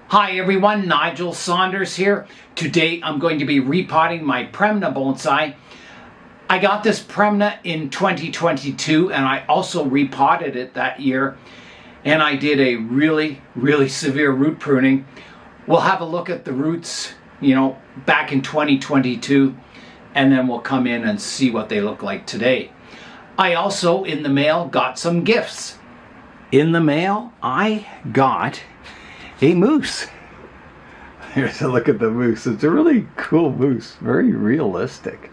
Hi everyone, Nigel Saunders here. Today I'm going to be repotting my Premna bonsai. I got this Premna in 2022 and I also repotted it that year. And I did a really severe root pruning. We'll have a look at the roots, back in 2022, and then we'll come in and see what they look like today. I also, in the mail, got some gifts. In the mail, I got a moose. Here's a look at the moose. It's a really cool moose, very realistic.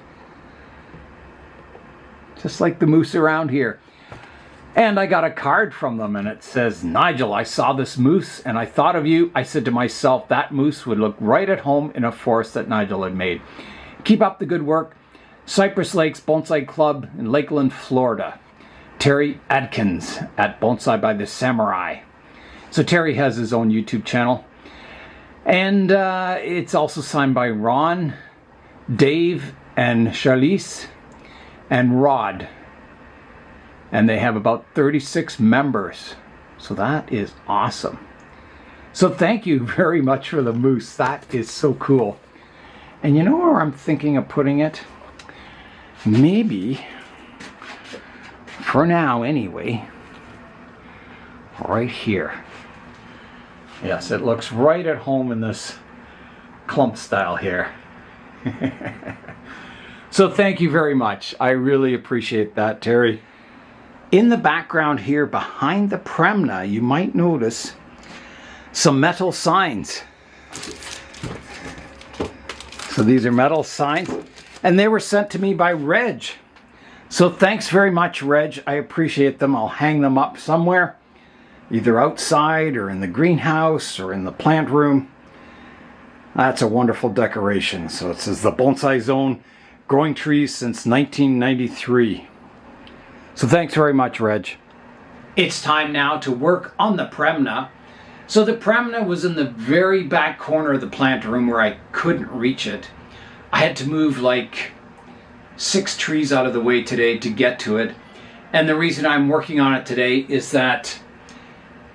Just like the moose around here. And I got a card from them and it says, "Nigel, I saw this moose and I thought of you. I said to myself, that moose would look right at home in a forest that Nigel had made. Keep up the good work. Cypress Lakes Bonsai Club in Lakeland, Florida. Terry Adkins at Bonsai by the Samurai." So Terry has his own YouTube channel. And it's also signed by Ron, Dave, and Charlize, and Rod. And they have about 36 members. So that is awesome. So thank you very much for the moose. That is so cool. And you know where I'm thinking of putting it? Maybe, for now anyway, right here. Yes, it looks right at home in this clump style here. So thank you very much. I really appreciate that, Terry. In the background here behind the Premna, you might notice some metal signs. So these are metal signs, and they were sent to me by Reg. So thanks very much, Reg. I appreciate them. I'll hang them up somewhere, either outside or in the greenhouse or in the plant room. That's a wonderful decoration. So it says the Bonsai Zone, growing trees since 1993. So thanks very much, Reg. It's time now to work on the Premna. So the Premna was in the very back corner of the plant room where I couldn't reach it. I had to move like 6 trees out of the way today to get to it. And the reason I'm working on it today is that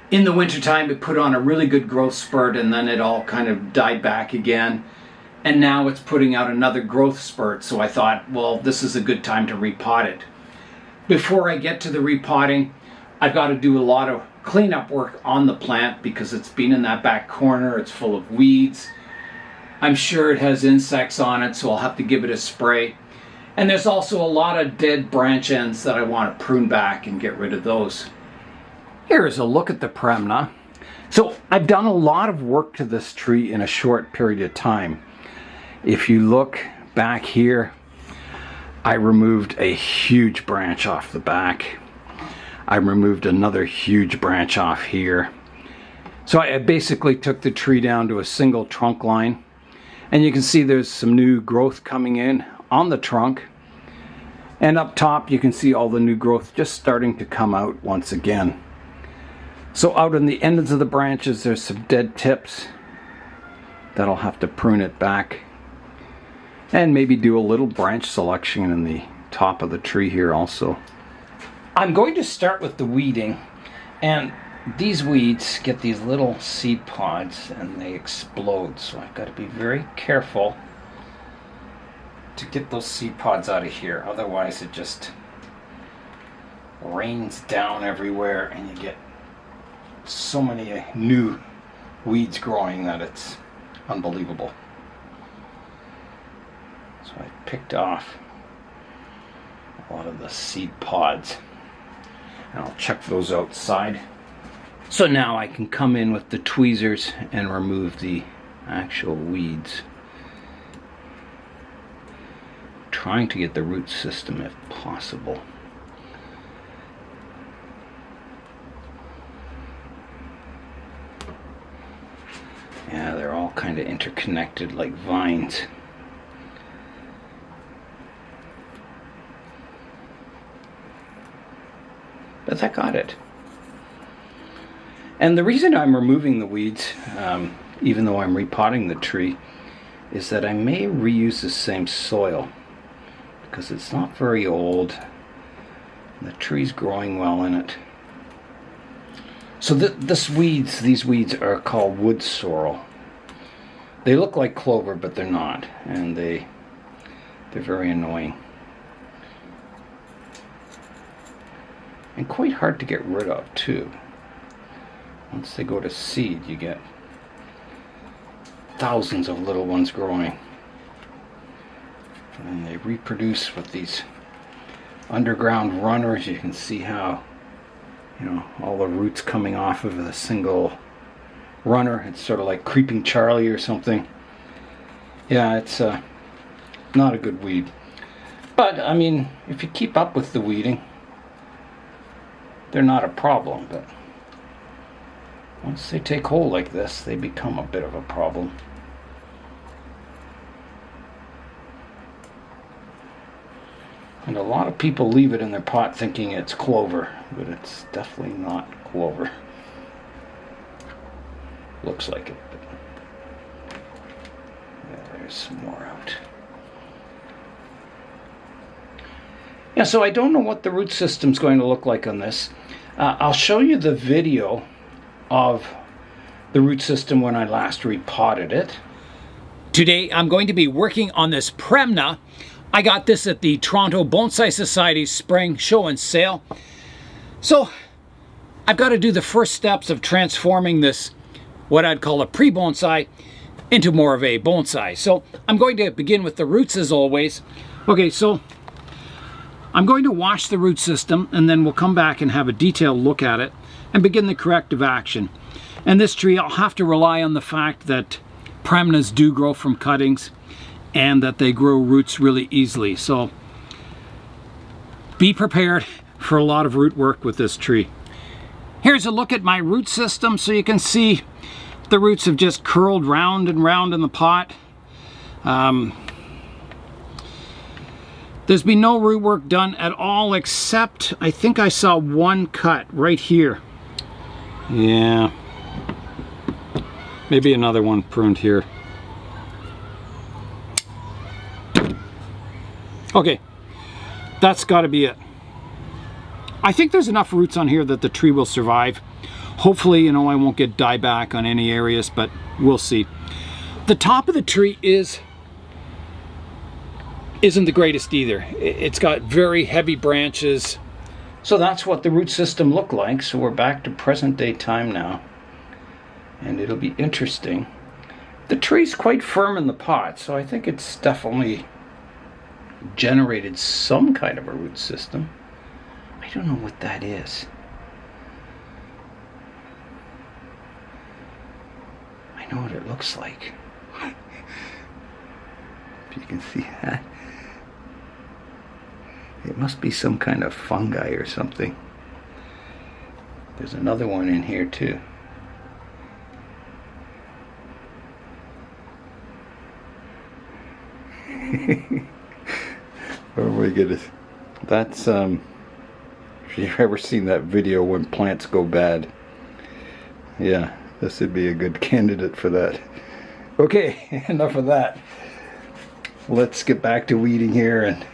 in the wintertime, it put on a really good growth spurt and then it all kind of died back again. And now it's putting out another growth spurt. So I thought, well, this is a good time to repot it. Before I get to the repotting, I've got to do a lot of cleanup work on the plant because it's been in that back corner. It's full of weeds. I'm sure it has insects on it, so I'll have to give it a spray. And there's also a lot of dead branch ends that I want to prune back and get rid of those. Here's a look at the Premna. So I've done a lot of work to this tree in a short period of time. If you look back here, I removed a huge branch off the back. I removed another huge branch off here. So I basically took the tree down to a single trunk line. And you can see there's some new growth coming in on the trunk. And up top you can see all the new growth just starting to come out once again. So out on the ends of the branches there's some dead tips that I'll have to prune it back. And maybe do a little branch selection in the top of the tree here also. I'm going to start with the weeding, and these weeds get these little seed pods and they explode, so I've got to be very careful to get those seed pods out of here, otherwise it just rains down everywhere and you get so many new weeds growing that it's unbelievable. So I picked off a lot of the seed pods and I'll check those outside. So now I can come in with the tweezers and remove the actual weeds. Trying to get the root system if possible. Yeah, they're all kind of interconnected like vines. But I got it. And the reason I'm removing the weeds, even though I'm repotting the tree, is that I may reuse the same soil because it's not very old. The tree's growing well in it. So these weeds are called wood sorrel. They look like clover, but they're not, and they're very annoying. And quite hard to get rid of, too. Once they go to seed, you get thousands of little ones growing. And then they reproduce with these underground runners. You can see how, you know, all the roots coming off of a single runner. It's sort of like Creeping Charlie or something. Yeah, it's not a good weed. But, I mean, if you keep up with the weeding, they're not a problem. But once they take hold like this, they become a bit of a problem. And a lot of people leave it in their pot thinking it's clover, but it's definitely not clover. Looks like it, but yeah, there's some more out. Yeah, so I don't know what the root system's going to look like on this. I'll show you the video of the root system when I last repotted it. Today I'm going to be working on this Premna. I got this at the Toronto Bonsai Society's spring show and sale. So I've got to do the first steps of transforming this, what I'd call a pre-bonsai, into more of a bonsai. So I'm going to begin with the roots as always. Okay, so I'm going to wash the root system, and then we'll come back and have a detailed look at it and begin the corrective action. And this tree, I'll have to rely on the fact that Premnas do grow from cuttings and that they grow roots really easily. So be prepared for a lot of root work with this tree. Here's a look at my root system, so you can see the roots have just curled round and round in the pot. There's been no root work done at all, except I think I saw one cut right here. Yeah, maybe another one pruned here. Okay, that's got to be it. I think there's enough roots on here that the tree will survive. Hopefully, you know, I won't get dieback on any areas, but we'll see. The top of the tree isn't the greatest either. It's got very heavy branches. So that's what the root system looked like. So we're back to present day time now. And it'll be interesting. The tree's quite firm in the pot, so I think it's definitely generated some kind of a root system. I don't know what that is. I know what it looks like. If you can see that. It must be some kind of fungi or something. There's another one in here too. Oh my goodness. That's if you've ever seen that video when plants go bad. Yeah, this would be a good candidate for that. Okay, enough of that. Let's get back to weeding here and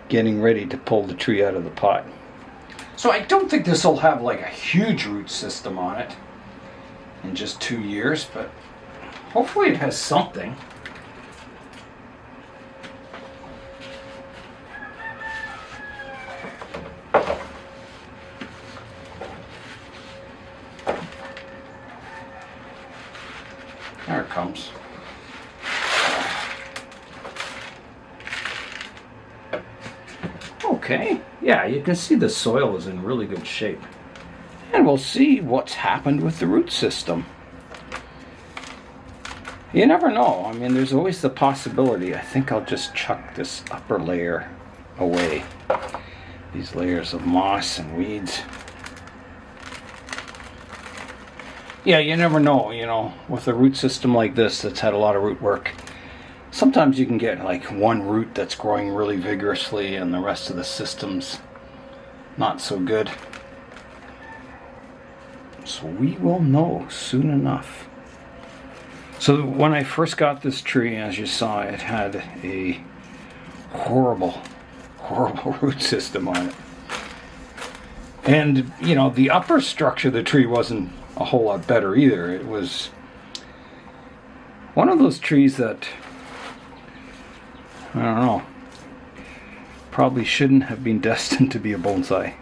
getting ready to pull the tree out of the pot. So I don't think this will have like a huge root system on it in just 2 years, but hopefully it has something. There it comes. Okay, yeah, you can see the soil is in really good shape. And we'll see what's happened with the root system. You never know. I mean, there's always the possibility. I think I'll just chuck this upper layer away. These layers of moss and weeds. Yeah, you never know, you know, with a root system like this that's had a lot of root work. Sometimes you can get like one root that's growing really vigorously and the rest of the system's not so good. So we will know soon enough. So when I first got this tree, as you saw, it had a horrible root system on it. And, you know, the upper structure of the tree wasn't a whole lot better either. It was one of those trees that, I don't know, probably shouldn't have been destined to be a bonsai.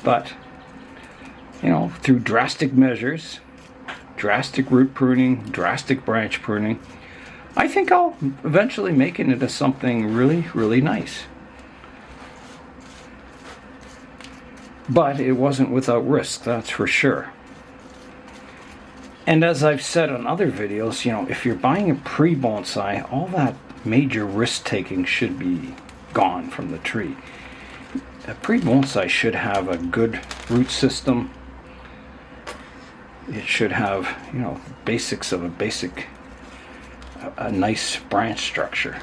But, you know, through drastic measures, drastic root pruning, drastic branch pruning, I think I'll eventually make it into something really, really nice. But it wasn't without risk, that's for sure. And as I've said on other videos, you know, if you're buying a pre-bonsai, all that major risk taking should be gone from the tree. A pre-bonsai should have a good root system. It should have, you know, basics of a nice branch structure.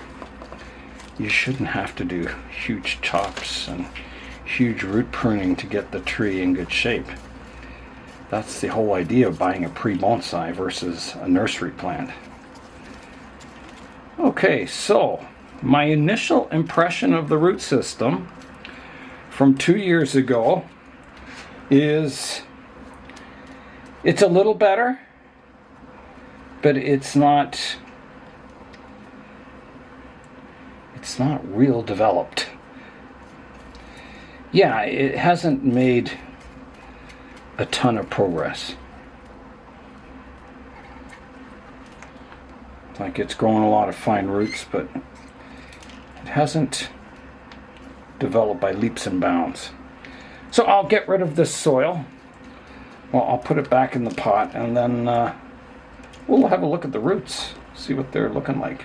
You shouldn't have to do huge chops and huge root pruning to get the tree in good shape. That's the whole idea of buying a pre-bonsai versus a nursery plant. Okay, so my initial impression of the root system from 2 years ago is it's a little better, but it's not real developed. Yeah, it hasn't made a ton of progress. Like, it's growing a lot of fine roots, but it hasn't developed by leaps and bounds. So I'll get rid of this soil. Well, I'll put it back in the pot, and then we'll have a look at the roots, see what they're looking like.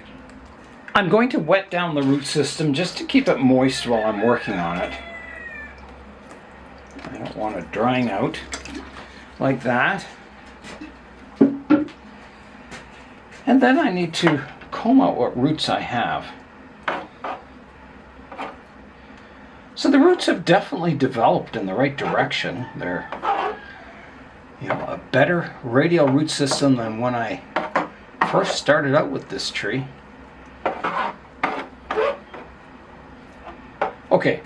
I'm going to wet down the root system just to keep it moist while I'm working on it. I don't want it drying out like that. And then I need to comb out what roots I have. So the roots have definitely developed in the right direction. They're, you know, a better radial root system than when I first started out with this tree. Okay,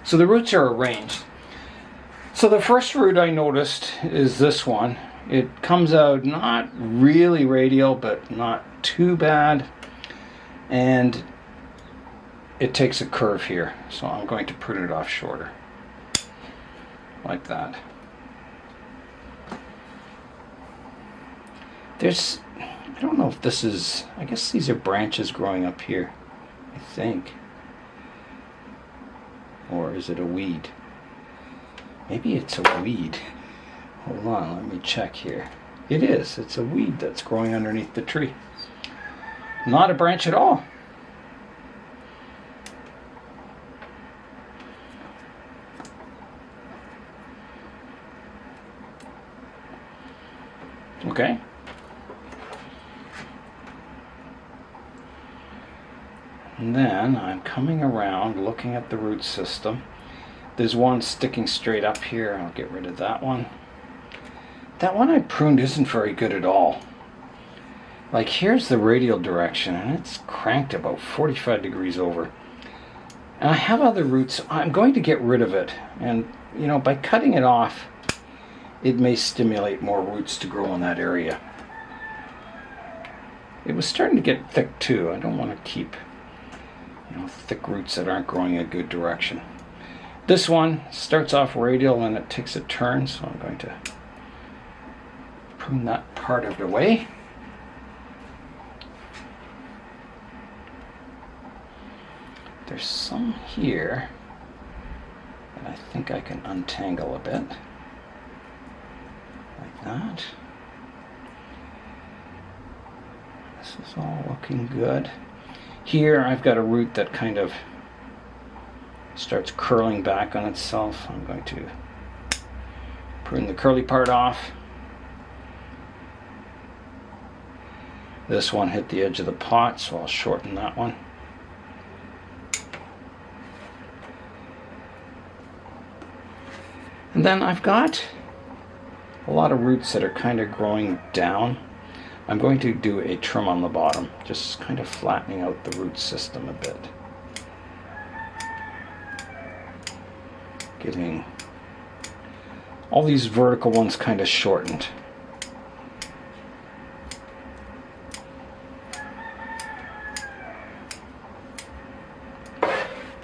so the roots are arranged. So the first root I noticed is this one. It comes out not really radial, but not too bad. And it takes a curve here. So I'm going to prune it off shorter. Like that. There's, I don't know if this is, I guess these are branches growing up here, I think. Or is it a weed? Maybe it's a weed. Hold on, let me check here. It is. It's a weed that's growing underneath the tree. Not a branch at all. Okay. And then I'm coming around looking at the root system. There's one sticking straight up here. I'll get rid of that one. That one I pruned isn't very good at all. Like, here's the radial direction, and it's cranked about 45 degrees over. And I have other roots. I'm going to get rid of it. And, you know, by cutting it off, it may stimulate more roots to grow in that area. It was starting to get thick too. I don't want to keep, you know, thick roots that aren't growing in a good direction. This one starts off radial and it takes a turn, so I'm going to prune that part of the way. There's some here, and I think I can untangle a bit. Like that. This is all looking good. Here I've got a root that kind of starts curling back on itself. I'm going to prune the curly part off. This one hit the edge of the pot, so I'll shorten that one. And then I've got a lot of roots that are kind of growing down. I'm going to do a trim on the bottom, just kind of flattening out the root system a bit. getting all these vertical ones kind of shortened.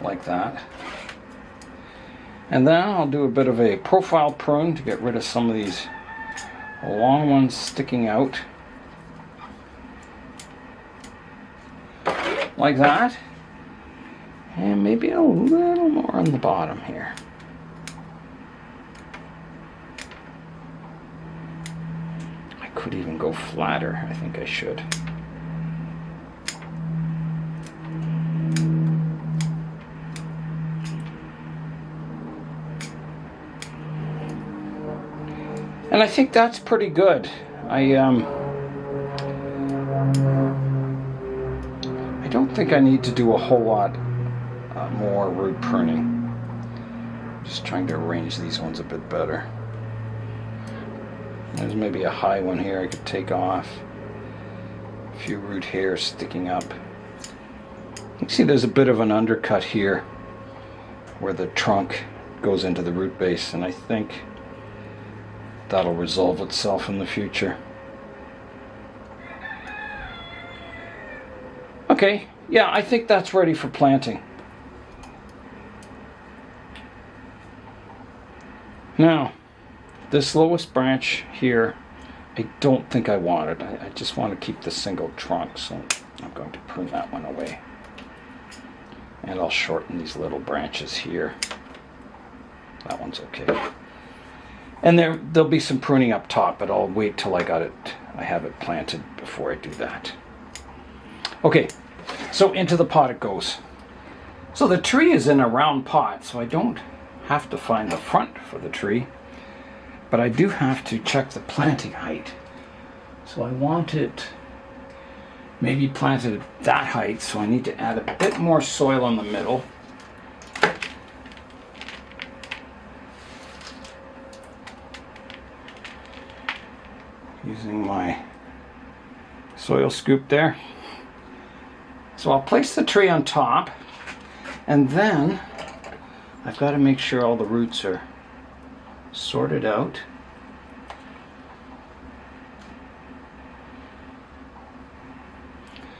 Like that. And then I'll do a bit of a profile prune to get rid of some of these long ones sticking out. Like that. And maybe a little more on the bottom here. I could even go flatter. I think I should. And I think that's pretty good. I don't think I need to do a whole lot more root pruning. Just trying to arrange these ones a bit better. There's maybe a high one here I could take off. A few root hairs sticking up. You can see there's a bit of an undercut here where the trunk goes into the root base, and I think that'll resolve itself in the future. Okay, yeah, I think that's ready for planting. Now, this lowest branch here, I don't think I want it. I just want to keep the single trunk, so I'm going to prune that one away. And I'll shorten these little branches here. That one's okay. And there'll be some pruning up top, but I'll wait till I have it planted before I do that. Okay, so into the pot it goes. So the tree is in a round pot, so I don't have to find the front for the tree, but I do have to check the planting height. So I want it maybe planted at that height, so I need to add a bit more soil in the middle. Using my soil scoop there. So I'll place the tree on top, and then I've got to make sure all the roots are sorted out.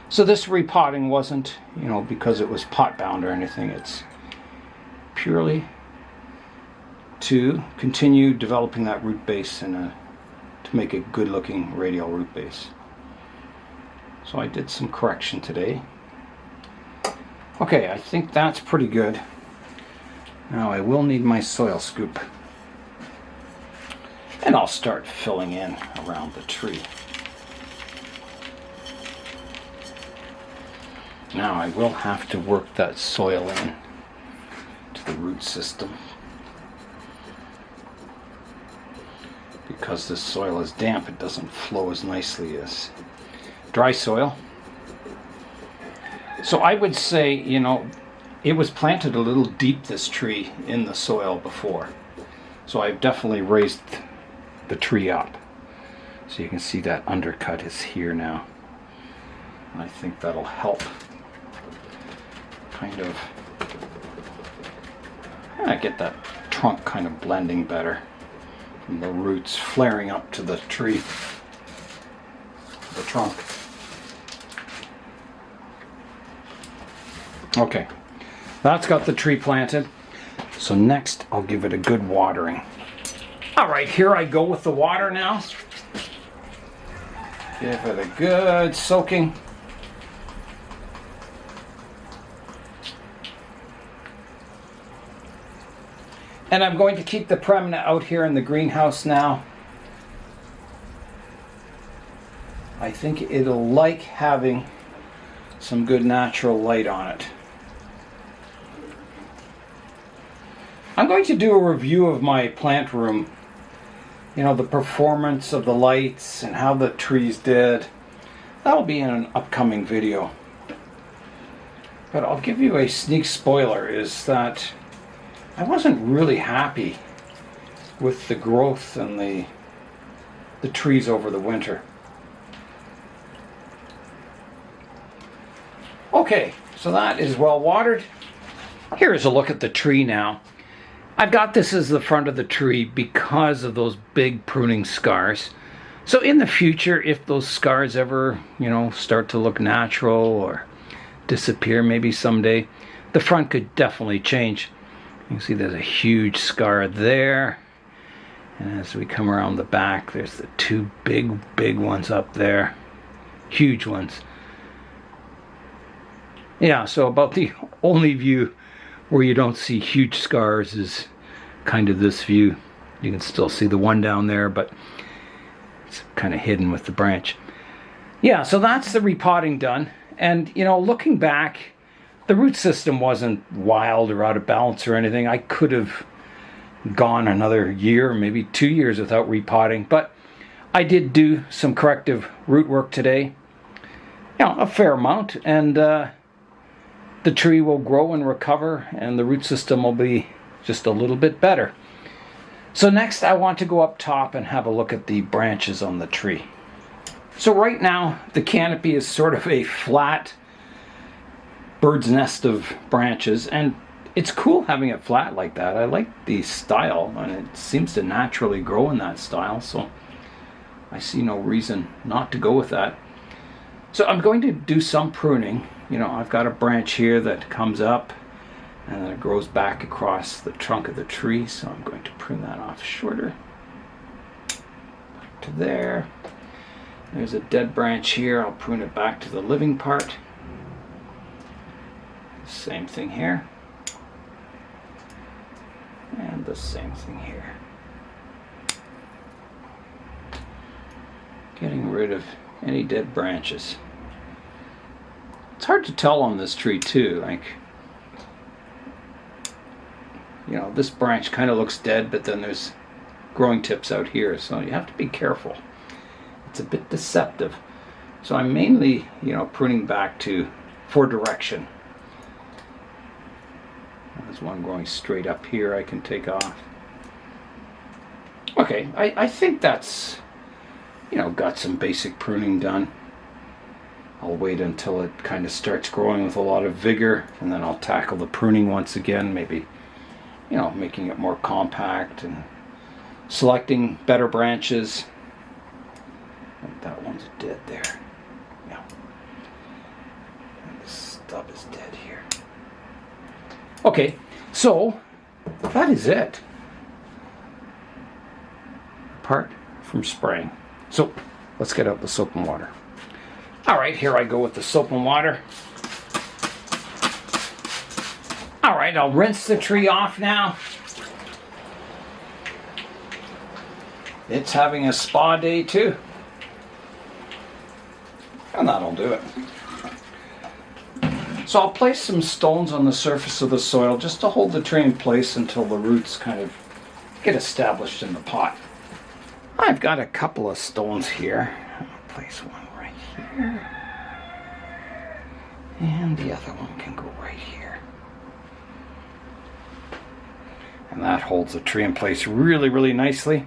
So this repotting wasn't, because it was pot bound or anything. It's purely to continue developing that root base to make a good looking radial root base. So I did some correction today. Okay, I think that's pretty good. Now I will need my soil scoop. And I'll start filling in around the tree. Now I will have to work that soil in to the root system. Because this soil is damp, it doesn't flow as nicely as dry soil. So I would say, it was planted a little deep, this tree, in the soil before. So I've definitely raised the tree up. So you can see that undercut is here now. And I think that'll help kind of get that trunk kind of blending better. And the roots flaring up to the tree, the trunk. Okay, that's got the tree planted. So next I'll give it a good watering. All right, here I go with the water now. Give it a good soaking. And I'm going to keep the Premna out here in the greenhouse now. I think it'll like having some good natural light on it. I'm going to do a review of my plant room. The performance of the lights and how the trees did. That'll be in an upcoming video. But I'll give you a sneak spoiler, is that I wasn't really happy with the growth and the trees over the winter. Okay, so that is well watered. Here is a look at the tree now. I've got this as the front of the tree because of those big pruning scars. So in the future, if those scars ever, start to look natural or disappear maybe someday, the front could definitely change. You can see there's a huge scar there. And as we come around the back, there's the two big ones up there. Huge ones. Yeah, so about the only view where you don't see huge scars is kind of this view. You can still see the one down there, but it's kind of hidden with the branch. Yeah, so that's the repotting done. And, looking back, the root system wasn't wild or out of balance or anything. I could have gone another year, maybe 2 years without repotting, but I did do some corrective root work today. A fair amount, and the tree will grow and recover, and the root system will be just a little bit better. So next I want to go up top and have a look at the branches on the tree. So right now the canopy is sort of a flat bird's nest of branches, and it's cool having it flat like that. I like the style, and it seems to naturally grow in that style, so I see no reason not to go with that. So I'm going to do some pruning. I've got a branch here that comes up and then it grows back across the trunk of the tree, so I'm going to prune that off shorter. Back to there. There's a dead branch here. I'll prune it back to the living part. Same thing here. And the same thing here. Getting rid of any dead branches. It's hard to tell on this tree too, this branch kind of looks dead, but then there's growing tips out here, so you have to be careful. It's a bit deceptive. So I'm mainly, pruning back for direction. There's one going straight up here I can take off. Okay, I think that's, got some basic pruning done. I'll wait until it kind of starts growing with a lot of vigor, and then I'll tackle the pruning once again, maybe, making it more compact and selecting better branches. I think that one's dead there. Yeah. And the stub is dead here. Okay, so that is it. Apart from spraying. So let's get out the soap and water. All right, here I go with the soap and water. All right, I'll rinse the tree off now. It's having a spa day too. And that'll do it. So I'll place some stones on the surface of the soil just to hold the tree in place until the roots kind of get established in the pot. I've got a couple of stones here. I'll place one right here. And the other one can go right here. And that holds the tree in place really, really nicely.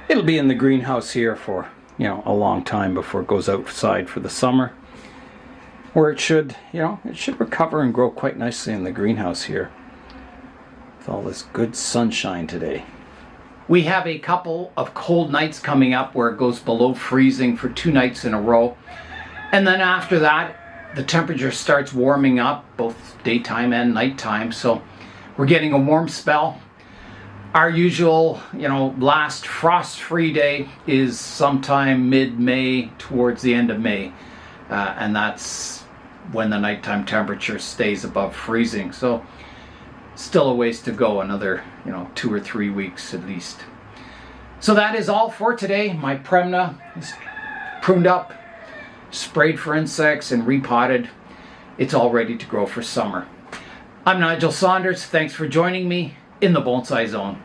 It'll be in the greenhouse here for, a long time before it goes outside for the summer, where it should, it should recover and grow quite nicely in the greenhouse here with all this good sunshine today. We have a couple of cold nights coming up where it goes below freezing for 2 nights in a row. And then after that, the temperature starts warming up, both daytime and nighttime. So we're getting a warm spell. Our usual, last frost-free day is sometime mid-May, towards the end of May. And that's when the nighttime temperature stays above freezing. So still a ways to go, another 2 or 3 weeks at least. So that is all for today. My Premna is pruned up, sprayed for insects, and repotted. It's all ready to grow for summer. I'm Nigel Saunders. Thanks for joining me in the Bonsai Zone.